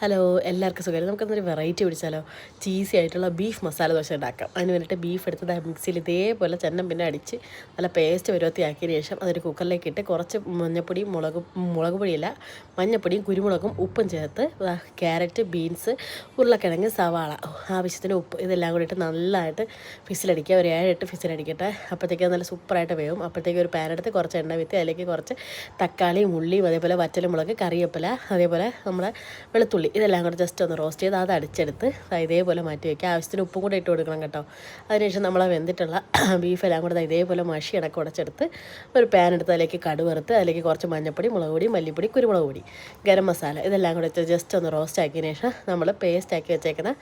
Hello, എല്ലാവർക്കും സുഖം. നമുക്കൊന്നൊരു variety പിടിച്ചാലോ? Cheesy ആയിട്ടുള്ള ബീഫ് മസാല ദോശ ഉണ്ടാക്കാം. അതിന് വേണ്ടിയിട്ട് ബീഫ് എടുത്തത് മിക്സിയിൽ ഇതേപോലെ ചെന്നം പിന്നെ അടിച്ച് നല്ല പേസ്റ്റ് പരുവത്തിയാക്കിയതിന് ശേഷം അതൊരു കുക്കറിലേക്ക് ഇട്ട് കുറച്ച് മഞ്ഞപ്പൊടിയും മുളക് പൊടിയല്ല, മഞ്ഞപ്പൊടിയും കുരുമുളകും ഉപ്പും ചേർത്ത് ക്യാരറ്റ്, ബീൻസ്, ഉരുളക്കിഴങ്ങ്, സവാള, ആവശ്യത്തിന് ഉപ്പ് ഇതെല്ലാം കൂടി ഇട്ട് നല്ലതായിട്ട് ഫിസിലടിക്കുക. ഒരു 7-8 ഫിസിലടിക്കട്ടെ. അപ്പോഴത്തേക്ക് നല്ല സൂപ്പറായിട്ട് വേവും. അപ്പോഴത്തേക്ക് ഒരു പാൻ എടുത്ത് കുറച്ച് എണ്ണ വിത്ത് അതിലേക്ക് കുറച്ച് തക്കാളിയും ഉള്ളിയും അതേപോലെ വറ്റൽമുളക്, കറിവേപ്പില, അതേപോലെ നമ്മുടെ വെളുത്തുള്ളി ഇതെല്ലാം കൂടെ ജസ്റ്റ് ഒന്ന് റോസ്റ്റ് ചെയ്ത് അത് അടിച്ചെടുത്ത് ഇതേപോലെ മാറ്റി വയ്ക്കുക. ആവശ്യത്തിന് ഉപ്പും കൂടെ ഇട്ട് കൊടുക്കണം കേട്ടോ. അതിനുശേഷം നമ്മൾ വെന്തിട്ടുള്ള ബീഫെല്ലാം കൂടെ ഇതേപോലെ മഷി ഇടക്ക് ഉടച്ചെടുത്ത് ഒരു പാൻ എടുത്ത് അതിലേക്ക് കടുവറുത്ത് അതിലേക്ക് കുറച്ച് മഞ്ഞൾപ്പൊടി, മുളക് പൊടി, മല്ലിപ്പൊടി, കുരുമുളക് പൊടി, ഗരം മസാല ഇതെല്ലാം കൂടെ വെച്ച് ജസ്റ്റ് ഒന്ന് റോസ്റ്റ് ആക്കിയതിന് ശേഷം നമ്മൾ പേസ്റ്റ് ആക്കി വെച്ചേക്കുന്ന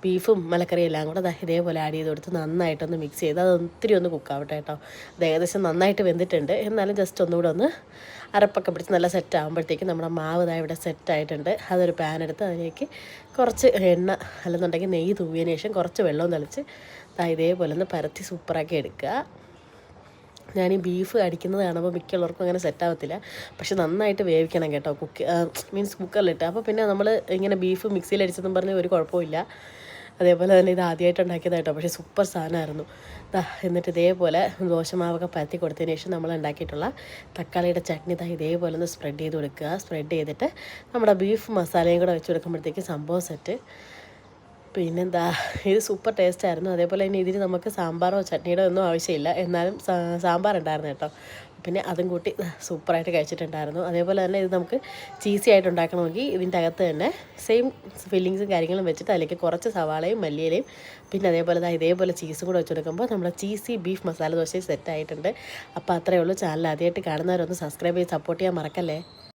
ബീഫും മലക്കറിയും എല്ലാം കൂടെ ഇതേപോലെ ആഡ് ചെയ്ത് കൊടുത്ത് നന്നായിട്ടൊന്ന് മിക്സ് ചെയ്ത് അത് ഒത്തിരി ഒന്ന് കുക്കാവട്ടെ കേട്ടോ. അത് ഏകദേശം നന്നായിട്ട് വെന്തിട്ടുണ്ട്. എന്നാലും ജസ്റ്റ് ഒന്നുകൂടെ ഒന്ന് അരപ്പൊക്കെ പിടിച്ച് നല്ല സെറ്റ് ആകുമ്പോഴത്തേക്കും നമ്മുടെ മാവ് ഇവിടെ സെറ്റായിട്ടുണ്ട്. അതൊരു പാൻ എടുത്ത് അതിലേക്ക് കുറച്ച് എണ്ണ അല്ലെന്നുണ്ടെങ്കിൽ നെയ്യ് തൂവിയതിന് ശേഷം കുറച്ച് വെള്ളവും തളിച്ച് ഇതേപോലെ ഒന്ന് പരത്തി സൂപ്പറാക്കി എടുക്കുക. ഞാൻ ഈ ബീഫ് അടിക്കുന്നത് കാണുമ്പോൾ മിക്കുള്ളവർക്കും അങ്ങനെ സെറ്റാകത്തില്ല. പക്ഷെ നന്നായിട്ട് വേവിക്കണം കേട്ടോ. മീൻസ് കുക്കറിലിട്ട്. അപ്പോൾ പിന്നെ നമ്മൾ ഇങ്ങനെ ബീഫ് മിക്സിയിൽ അടിച്ചെന്നും പറഞ്ഞ് ഒരു കുഴപ്പമില്ല. അതേപോലെ തന്നെ ഇത് ആദ്യമായിട്ട് ഉണ്ടാക്കിയതായിട്ടോ. പക്ഷേ സൂപ്പർ സാധനമായിരുന്നു. എന്നിട്ട് ഇതേപോലെ ദോശമാവൊക്കെ പരത്തി കൊടുത്തതിന് ശേഷം നമ്മൾ ഉണ്ടാക്കിയിട്ടുള്ള തക്കാളിയുടെ ചട്നി ഇതേപോലെ ഒന്ന് സ്പ്രെഡ് ചെയ്ത് കൊടുക്കുക. സ്പ്രെഡ് ചെയ്തിട്ട് നമ്മുടെ ബീഫ് മസാലയും കൂടെ വെച്ച് കൊടുക്കുമ്പോഴത്തേക്ക് സംഭവം സെറ്റ്. പിന്നെന്താ, ഇത് സൂപ്പർ ടേസ്റ്റായിരുന്നു. അതേപോലെ തന്നെ ഇതിന് നമുക്ക് സാമ്പാറോ ചട്നിയുടെ ഒന്നും ആവശ്യമില്ല. എന്നാലും സാമ്പാർ ഉണ്ടായിരുന്നു കേട്ടോ. പിന്നെ അതും കൂട്ടി സൂപ്പറായിട്ട് കഴിച്ചിട്ടുണ്ടായിരുന്നു. അതേപോലെ തന്നെ ഇത് നമുക്ക് ചീസി ആയിട്ട് ഉണ്ടാക്കണമെങ്കിൽ ഇതിൻ്റെ അകത്ത് തന്നെ സെയിം ഫില്ലിങ്സും കാര്യങ്ങളും വെച്ചിട്ട് അതിലേക്ക് കുറച്ച് സവാളയും മല്ലിയിലയും പിന്നെ അതേപോലെ ഇതേപോലെ ചീസും കൂടെ വെച്ച് കൊടുക്കുമ്പോൾ നമ്മുടെ ചീസി ബീഫ് മസാല ദോശ സെറ്റായിട്ടുണ്ട്. അപ്പോൾ അത്രയേ ഉള്ളൂ. ചാനൽ ആദ്യമായിട്ട് കാണുന്നവരൊന്ന് സബ്സ്ക്രൈബ് ചെയ്ത് സപ്പോർട്ട് ചെയ്യാൻ മറക്കല്ലേ.